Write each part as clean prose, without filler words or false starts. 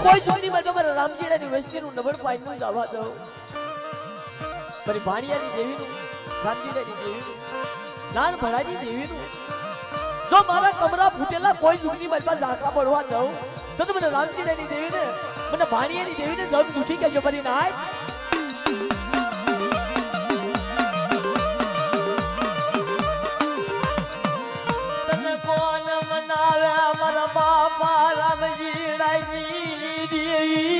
કોઈ ચૂકની માં તમારા રામજીડાની વસ્તીનું નબળ પાઈનું જવા દો મારી ભાણિયાની દેવીનું રામજીડાની દેવીનું નાન ભણાની દેવીનું જો મારા કમરા ફૂટેલા કોઈ ચૂકની માં ઝાંખા પડવા દઉં તો મને રામજીડાની દેવીને મને ભાણિયાની દેવીને જગ ઉઠી કેજો ભરી નાય તને કોણ મનાવે મારા બાપા રામજીડાની દેવી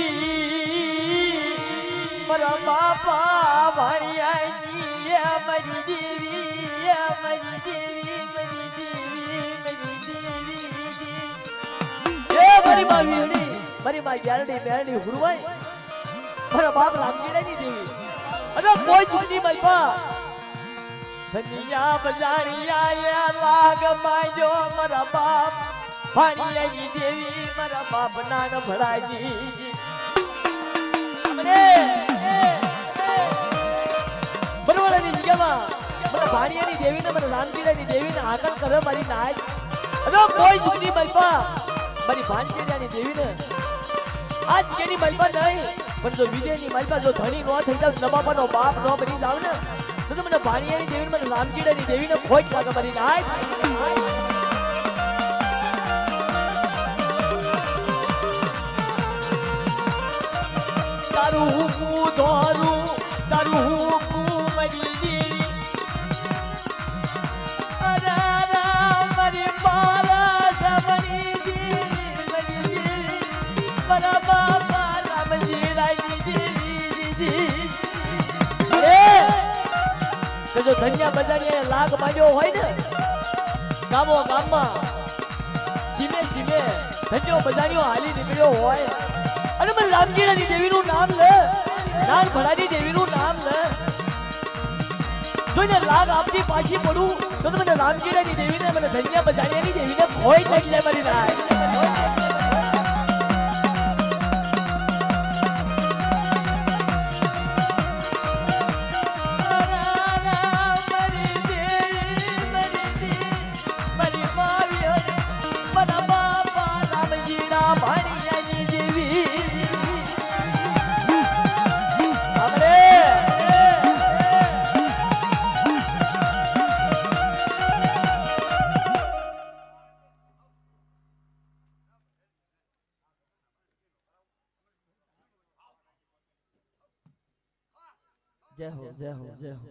મારા બાપા ભાણિયાની મારી દેવી મારી દેવી મારી દેવી મારી દેવી એ મારી મા વીણી મારી મા ગ્યારડી મેરડી હુરવાઈ મારા બાપ રામજીડાની દેવી અને કોઈ ચૂકની મલપા ધનિયા બજારિયા લાગ માંડ્યો મારા બાપ ભાણિયાની દેવી મારા બાપ નાન ભળાજી બરોબરની જગ્યામાં મારા ભાણિયાની દેવીને મારા રામજીડાની દેવીને આગળ કરે મારી નાય અને કોઈ ચૂકની મલપા મારી ભાણજીડાની દેવીને આ જગ્યાની મલપા નહીં પણ જો વિદેની મલપા જો ધણી નો થઈ જાવ નબાપાનો બાપ નો બની જાવ ને તો મને ભાણિયાની દેવીને મને રામજીડાની દેવીને ખોટ લાગે મારી નાય તારું હુકુ ધોરું તારું હુકુ મારી દેવી અરે મારી મારા સબની દેવી મારી દેવી મારા બાપા રામજીડાની દેવી જો ધનિયા બજારિયા લાગ માંડ્યો હોય ને ગામો ગામમાં સીમે સીમે ધન્યો બજારિયો હાલી નીકળ્યો હોય અને મને રામજીડાની દેવીનું નામ લે નાન ભણાની દેવીનું નામ લે જોઈને લાગ આપની પાછી પડું તો મને રામજીડાની દેવીને મને ધનિયા બજારિયાની દેવીને ખોઈ લાગી જાય મારી નાય जय हो जय हो जय हो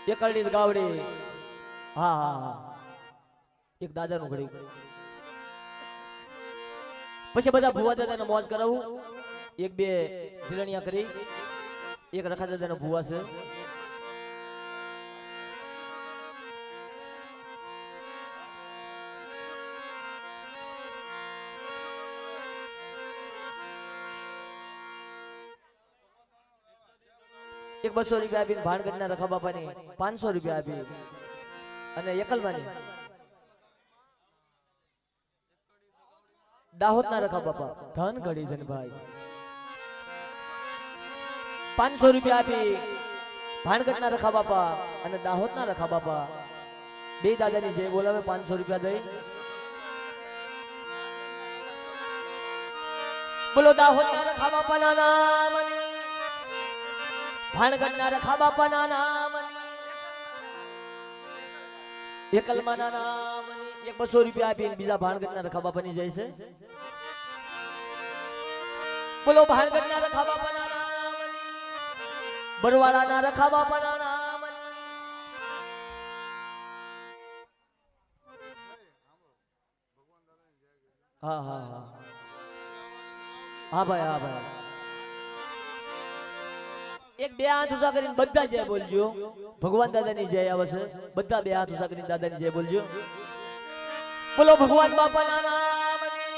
એકલડી ગાવડી હા હા હા એક દાદાનું ઘડી પછી બધા ભુવા દાદાને મોજ કરાવું એક બે ઝીલણિયા કરી એક રખા દાદાનો ભુવા છે એક 200 રૂપિયા આપીને ભાણગઢના રખા બાપાની 500 રૂપિયા આપી અને એકલમાની દાહોદના રખા બાપા ધન ઘડી ધનભાઈ 500 રૂપિયા આપી ભાણગઢના રખા બાપા અને દાહોદના રખા બાપા બે દાદાની જે બોલાવે 500 રૂપિયા દઈ બોલો દાહોદના રખા બાપાના નામની ભાણગઢના રખા બાપાના નામની એકલમાના નામની એક 200 રૂપિયા આપીને બીજા ભાણગઢના રખા બાપાની જય છે બોલો ભાણગઢના રખા બાપાના બરવાડાના રખા બાપાના નામની હા હા હા હા ભાઈ હા ભાઈ એક બે હાથ ઉસા કરીને બધા જય બોલજો ભગવાન દાદાની જય આવે છે બધા બે હાથ ઉસા કરીને દાદાની જય બોલજો બોલો ભગવાન બાપાના નામની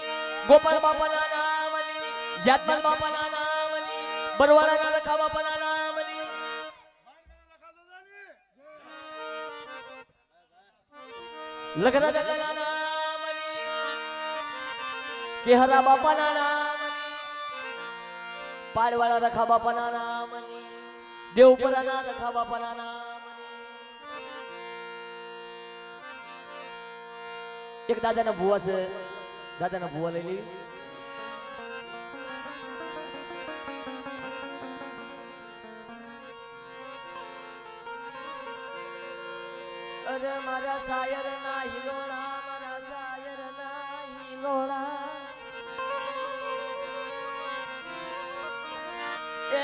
ગોપાલ બાપાના નામની જાતમાલ બાપાના નામની બરવાડાના રખા બાપાના નામની લગરા દાદાના નામની કે હરા બાપાના નામની, પાડવાળા રખા બાપાના નામની, દેવપરાના રખા બાપાના નામની. એક દાદાના ભુવા છે, દાદાના ભુવા લઈ લેવી. અરે મારા શાયર ના હિલોળા, મારા શાયર ના હિલોળા, એ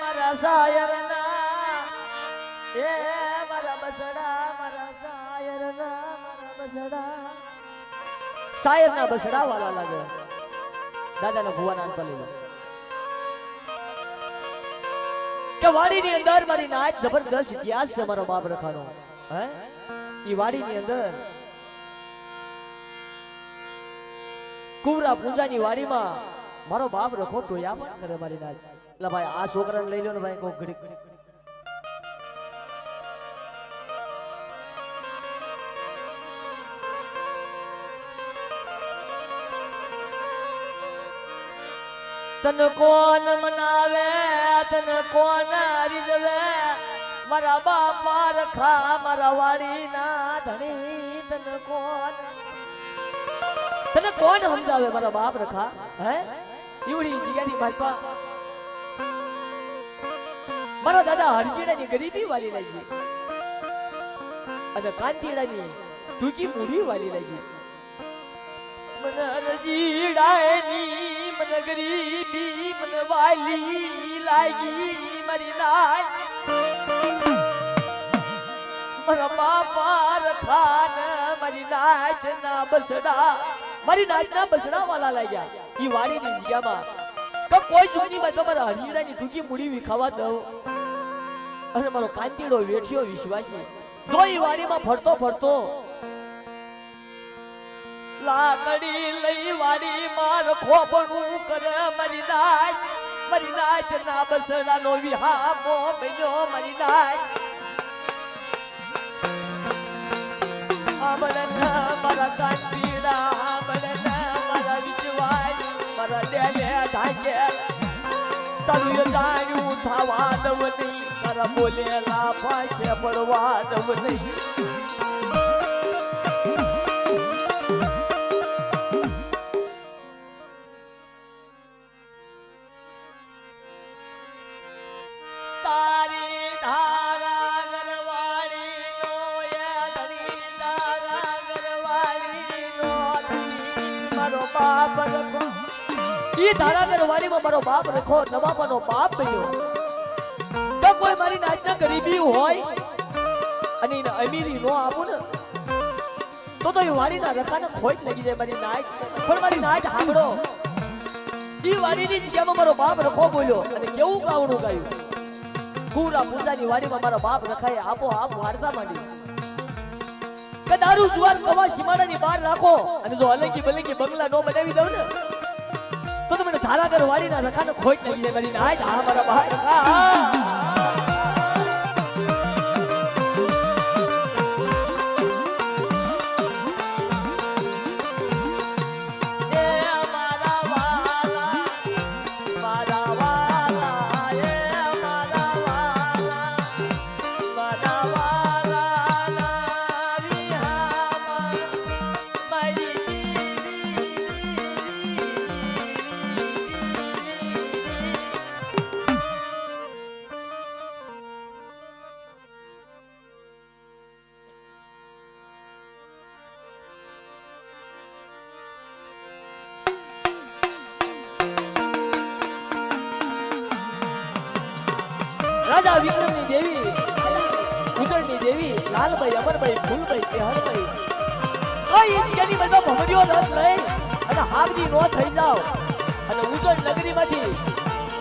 મારા શાયર ના, એ મારા બસડા, મારા શાયર ના, મારા બસડા. શાયર ના બસડા વાલા લાગે. દાદાના ભુવાના અંત લઈ લો કે વાડીની અંદર મારી નાચ જબરદસ્ત ઇતિહાસ છે મારો બાપ રખાનો. હે ઈ વાડીની અંદર કુવરા પૂજાની વાડીમાં મારો બાપ રખો ટોયા પણ કરે મારી નાચ. એટલે ભાઈ આ છોકરાને લઈ લો ને ભાઈ કોક ઘડીક. તન કોણ મનાવે, તન કોણ રીઝવે, મારા બાપા રખા મારા વાડી ના ધણી. તને કોણ સમજાવે મારા બાપ રખા? હે ઈવડી જગ્યાની માલપા મારા દાદા હરજીડાની ગરીબી વાલી લાગી અને કાંતીડાની ટૂંકી મૂડી વાલી લાગી. મને હરજીડાની મને ગરીબી મને વાલી લાગી મારી નાય. મારા બાપા રખાન મારી નાચ ના બસડા, મારી નાચ ના બસડા વાલા લાગ્યા ઈ વાડીની જગ્યામાં. તો કોઈ જૂની માં તમારા હરજીડાની ટૂંકી મૂડી વિખાવા દઉં અને મારો કાંતીડો વેઠ્યો વિશ્વાસી જો ઈ વાડીમાં ફરતો ફરતો લાકડી લઈ વાડી માં ખોપણું કરે મારી નાચ ના બસડા નો વિહામો બન્યો મારી નાચ. મારા કાંતીડા, મારા વિશ્વાસ, મારા ડેલે ઢાંકેલ તારું જાણ્યું થવા દવ નહીં, તારા બોલેલા ફાંકે પડવા દવ નહીં. તારી ધારા ગરવાડી નો એ ધણી, તારા ગરવાડી નો ધણી મારો બાપ રખો. ઈ ધારા ગરવાડીમાં મારો બાપ રખો નવાપાનો બાપ બન્યો. તો કોઈ મારી નાચના ગરીબી હોય અને એને અમીરી નો આપું ને તો એ વાડીના રખાને ખોટ લાગી જાય મારી નાચ. પણ મારી નાચ સાંભળો, ઈ વાડીની જગ્યામાં મારો બાપ રખો બોલ્યો અને કેવું ગાવણું ગાયું. કુવરા પૂજાની વાડીમાં મારા બાપ રખાએ આપો આપ વાર્તા માંડી કે દારૂ જુવાર કવા સીમાડાની બહાર રાખો અને જો અલંકી બલંકી બંગલા નો બનાવી દઉં ને તો તમને ધારાગર વાડીના રખાને ખોટ લાગી જાય મારી નાચ. હા મારા બાપ રખા. રાજા વિક્રમની દેવી, ઉજળની દેવી, લાલભાઈ, અમરભાઈ, ફૂલભાઈ, કેહરભાઈ કોઈ એ જગ્યાની બધો ભમરીઓ રથ લઈ અને હાવની નો થઈ જાવ અને ઉજળ નગરીમાંથી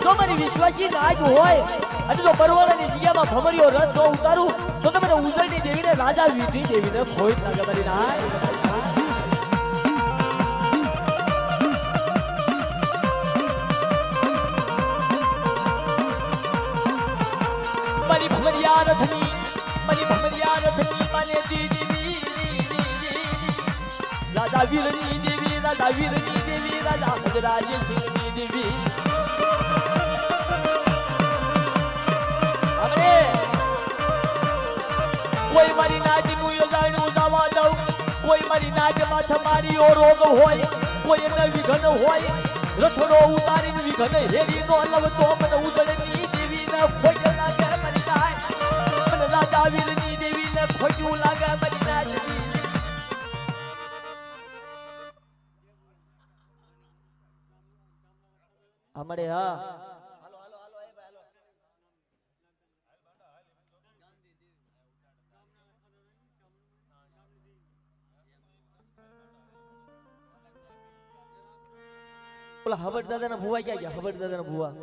જો મારી વિશ્વાસી નાજ હોય અને જો બરવાળાની જગ્યામાં ભમરીઓ રથ નો ઉતારું તો તમને ઉજળની દેવીને રાજા વિધની દેવીને ખોટ લાગે મારી નાજ. મારી ભમરિયા રથની માને દીદી રાજા વીરની દેવી, રાજા વીરની દેવી. દેવી રાજા હજરાજ સિંહની દેવી આપણે કોઈ મારી નાચનું યોજાણું જવા દઉં કોઈ મારી નાચ માથે મારીઓ રોગ હોય કોઈ એમને વિઘન હોય રથડો ઉતારીને વિઘન હેરી નો લવતો મને ઉજળની દેવીને ખોજ લાગે મારી નાચ મને રાજા વીરની દેવીને ખોજવું લાગે મારી નાચની અમારે હા હબડ દાદાના ભુવા ક્યાં ગયા હબડ દાદાના ભુવા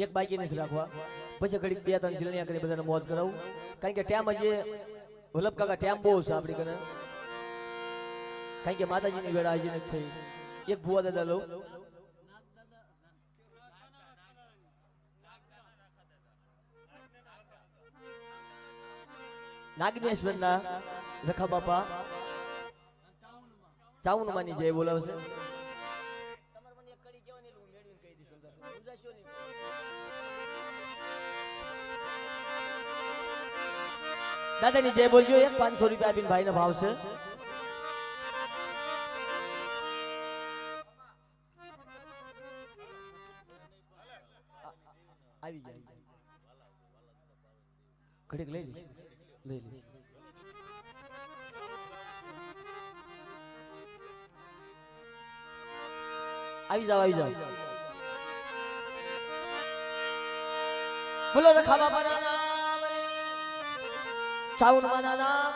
એક બાકી નથી રાખવા પછી ઘડી 2-3 જીલણિયા કરી બધાને મોજ કરાવું કારણ કે ટાઈમ હજી વલ્લભ કાકા ટાઈમ બહુ છે આપણી કને કારણ કે માતાજીની વેળા હજી નથી થઈ એક ભુવા દાદા લઉં નાગનેશ્વરના રખા બાપા ચાઉન માની જય બોલાવશે દાદાની જય બોલજો એક 500 રૂપિયા આપીને ભાઈનો ભાવ છે આવી જાય ઘડીક લઈ લઈશ આવી જાવ બોલો રખા બાપાના નામ ચાઉન માના નામ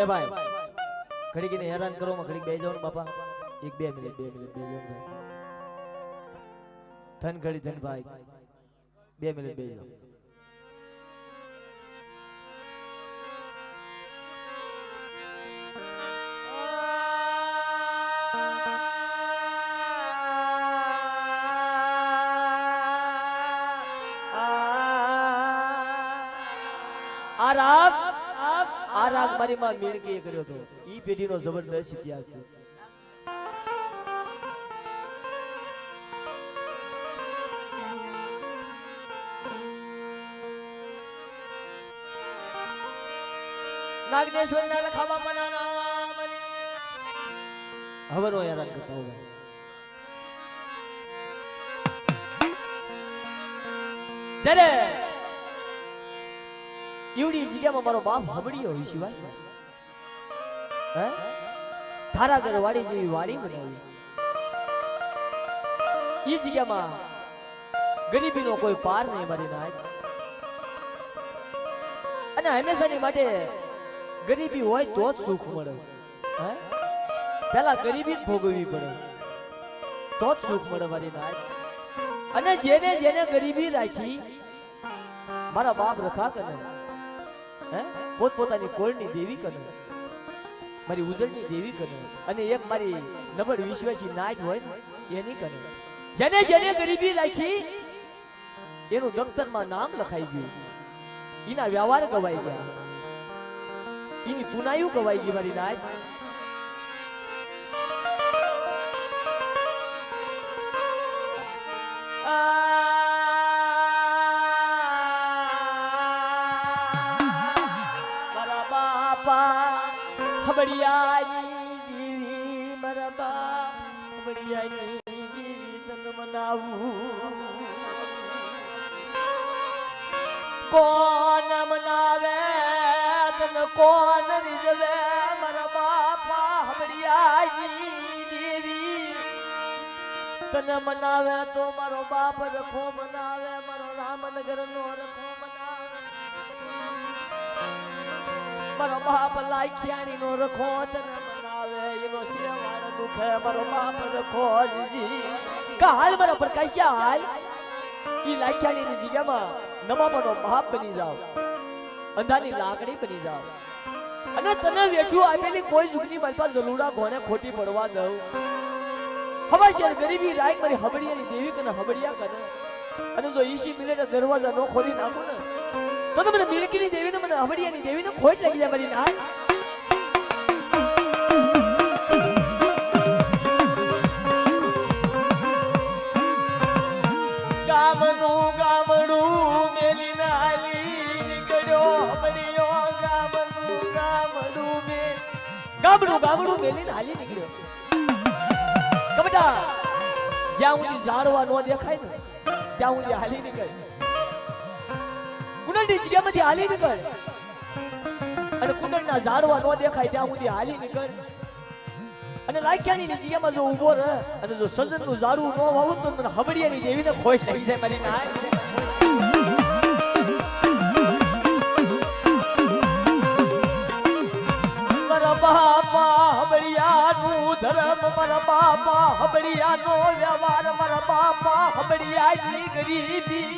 એ ભાઈ ઘડીક ને હેરાન કરો માં ઘડીક બે જાવ બાપા 1-2 મિનિટ બે જાવ ધન ઘડી ધન ભાઈ 2 મિનિટ બે જાવ આ રાગ મારી માં મીણકી કર્યો હતો ઈ પેઢીનો જબરદસ્ત ઇતિહાસ છે નાગનેશ્વર ના રખા બાપાના નામ હવનો હેરાન કરતા હોય જરે એવડી જગ્યામાં મારો બાપ હબડીયો હોય શિવાય હે તારા ઘર વાડી જેવી વાડી બનાવી ઈ જગ્યામાં ગરીબીનો કોઈ પાર નહીં મારી નાખ અને હંમેશાની માટે ગરીબી હોય તો જ સુખ મળે હે પહેલા ગરીબી જ ભોગવવી પડે તો જ સુખ મળે મારી નાખ અને જેને જેને ગરીબી રાખી મારા બાપ રખા કરે પોતપોતાની કોળની દેવી કને મારી ઉજળની દેવી કને અને એક મારી નબળ વિશ્વાસી નાચ હોય ને એની કને જેને જેને ગરીબી રાખી એનું દફતરમાં નામ લખાઈ ગયું એના વ્યવહાર ગવાઈ ગયા એની પુનાયું ગવાઈ ગઈ મારી નાચ હબડિયાની દેવી મારા બાપ હબડિયાની દેવી તન મનાવું કોણ મનાવે તન કોણ રીઝવે મારા બાપા હબડિયાની દેવી તન મનાવે તો મારો બાપ રખો મનાવે મારો રામનગર નો રખો મનાવે મારો બાપ લાખ્યાણી નો રખો તને મનાવે એનો શેવાળ દુખે મારો બાપ રખો કાલ મારા પ્રકાશ હાલ ઈ લાખ્યાણી ની જગ્યામાં નમાવાનો બાપ બની જાવ અંધાની લાકડી બની જાવ અને તને વેઠું આપેલી કોઈ જુગની મારી જલુડા ઘોણે ખોટી પડવા દઉં હવા છે ગરીબી રાય મારી હબડિયાની દેવી કને હબડિયા કરે અને જો ઈશી મિનિટે દરવાજા નો ખોલી નાખું ને તો મને મિલકીની દેવીને મને હબડિયાની દેવીને ખોટ લાગી જાય મારી નાય ગામડું મેલીને હાલી નીકળ્યો હબડિયો ગામડું મેલીને હાલી નીકળ્યો કબડા જ્યાં સુધી ઝાડવા નો દેખાય ને ત્યાં સુધી હાલી નીકળ કુંડળની જગ્યામાંથી હાલી નીકળ અને કુંડળના ઝાડવા નો દેખાય ત્યાં સુધી હાલી નીકળ અને લાખ્યાની જગ્યામાં જો ઊભો રહે અને જો સજનનું ઝાડવું ન વાવું તો મને હબડિયાની દેવીને ખોટ લાગી જાય મારી નાય મારા બાપા હબડિયાનું ધર્મ મારા બાપા હબડિયાનો વ્યવહાર મારા બાપા હબડિયાની ગરીબી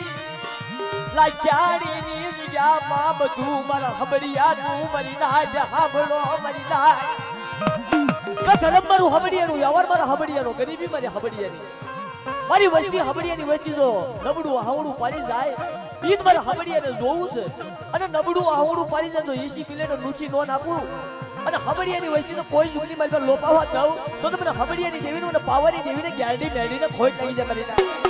લાખ્યાની જગ્યામાં બધું મારા હબડિયાનું મારી નાય હાંભળો મારી નાય ધર્મ મારું હબડિયાનું વ્યવહાર મારા હબડિયાનો ગરીબી મારી હબડિયાની મારી વસ્તી હબડિયાની વસ્તી જો નબળું હાવડું પાડી જાય ઈ મારા હબડિયાને જોવું છે અને નબળું હાવડું પાડી જાય તો ઈસી પ્લેટ નુખી નો નાખું અને હબડિયાની વસ્તીને કોઈ જુગની મારી પર લોપાવા દઉં તો મને હબડિયાની દેવીને મને પાવરની દેવીને ગેરડી મેળીને ખોટ લાગી જાય મારી ના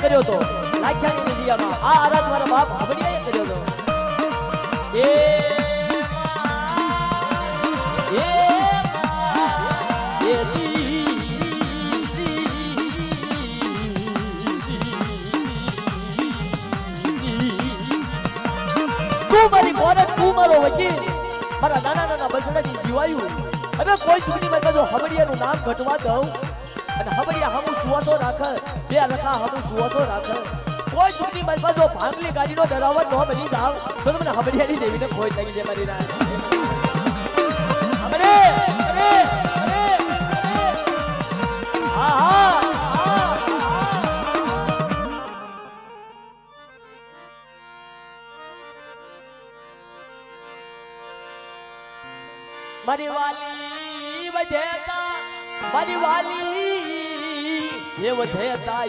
કર્યો તો લાખ્યાની જગ્યામાં આ આરાધ મારા બાપ હબડિયાએ કર્યો તો તું મારી કોરટ તું મારો વકીલ મારા નાના બસડાની જીવાયું અને કોઈ ચૂંટણી માં જો હબડિયાનું નામ ઘટવા દઉં અને હબડિયા હમુ સુવાસો રાખે બે રખા હમુ સુવાસો રાખે કોઈ ચૂંટણી મારી પાસે ભાંગલી ગાડીનો ડરાવટ ન બની જાવ તો મને હબડિયાની દેવીને ખોટ લાગી જાય મારી ના હબડે અરે આહા મારી વાલી વધેતા મારી વાલી એ વધેતા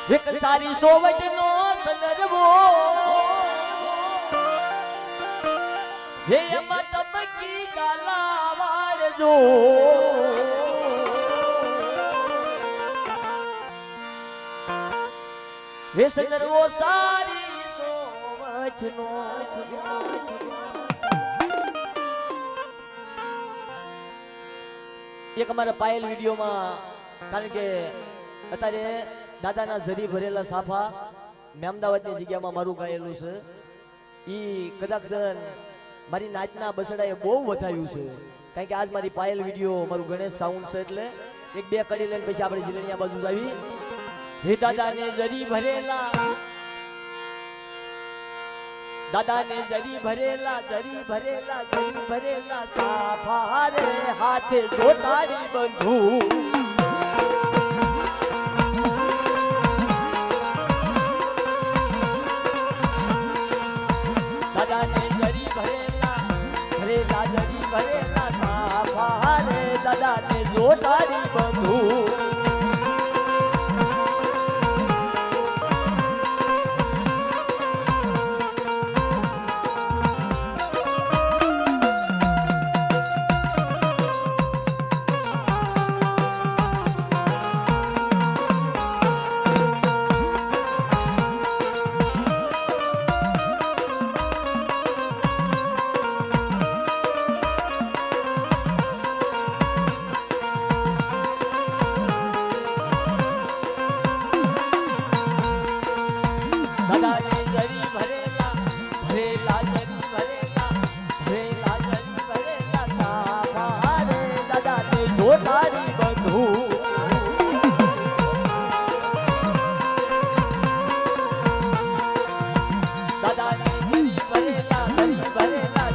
એક સારી સોવટ નો સંદર્ભો હે એમાં તબકી ગાલા વાળજો હે સંદર્ભો સારી સોવટ નો એક અમારા પાયલ વિડીયોમાં કારણ કે અત્યારે દાદાના ઝરી ભરેલા સાફા મેં અમદાવાદની જગ્યામાં મારું ગાયેલું છે ઈ કદાચ મારી નાચના બસડાએ બહુ વધાવ્યું છે કારણ કે આજ મારી પાયલ વિડીયો મારું ગણેશ સાઉન્ડ છે એટલે એક બે કડી લઈને પછી આપણે જીલણિયા બાજુ જ આવી હે દાદાને ઝરી ભરેલા જરી ભરેલા સાફા રે હાથે જોટાડી બંધુ ભરેલા સાફા રે દાદાને જોટાડી બંધુ ભરેલા જરી ભરેલા જરી ભરેલા સાવા રે દાદા ને જોતારી બંધુ દાદા ને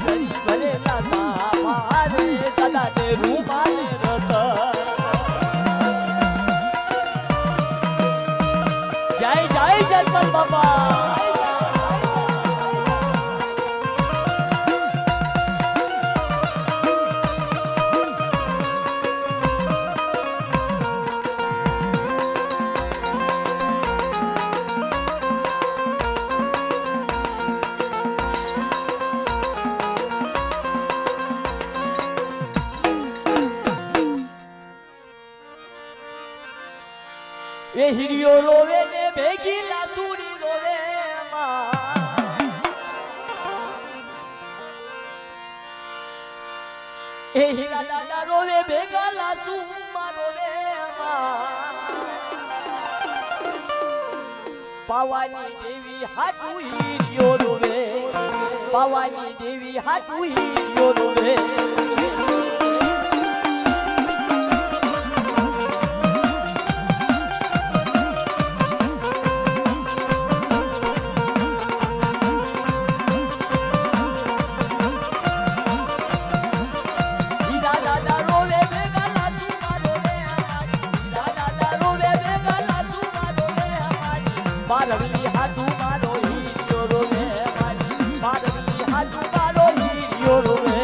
જરી ભરેલા સાવા રે દાદા ને રૂમાલ રત જય જય જન્મત બાપા એ હિરિયો રોવે ને ભેગી લાસુડી રોવે એ હીરા દાદા રોવે ભેગા લાસુ રોવે પાવાની દેવી હાટુ હિરિયો રોવે પાવાની દેવી હાટુ હિરિયો રોવે Rally hatu maro hiriyo rowe, Rally hatu maro hiriyo rowe.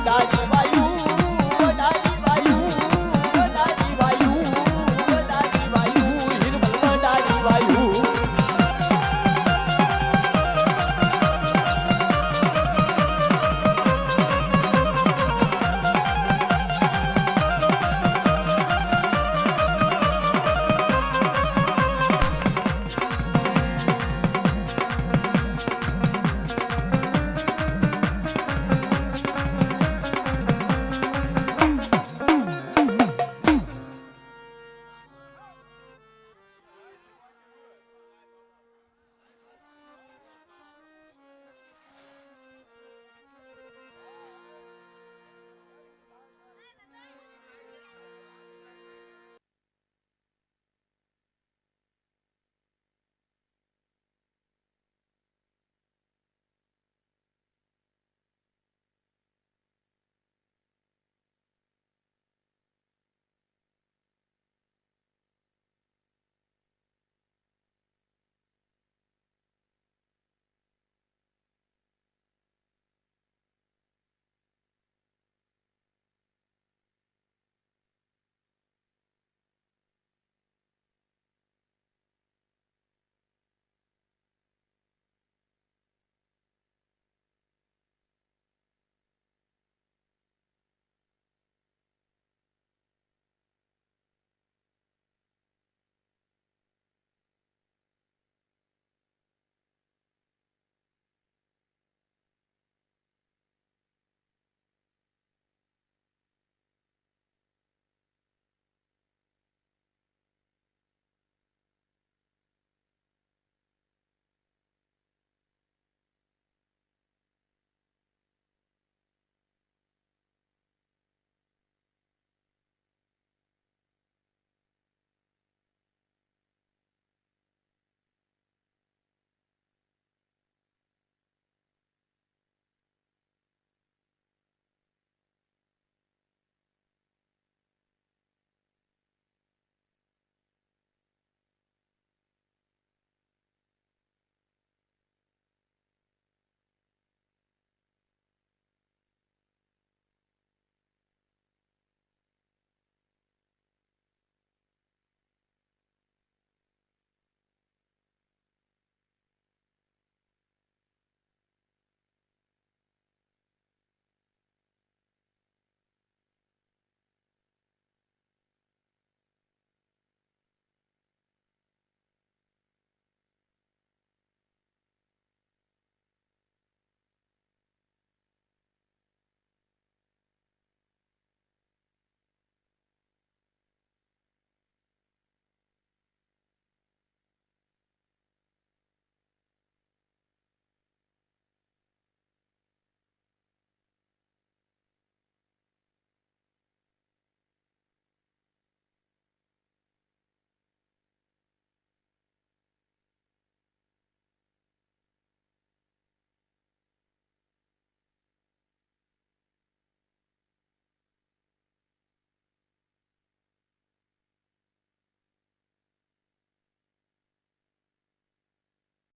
લાગી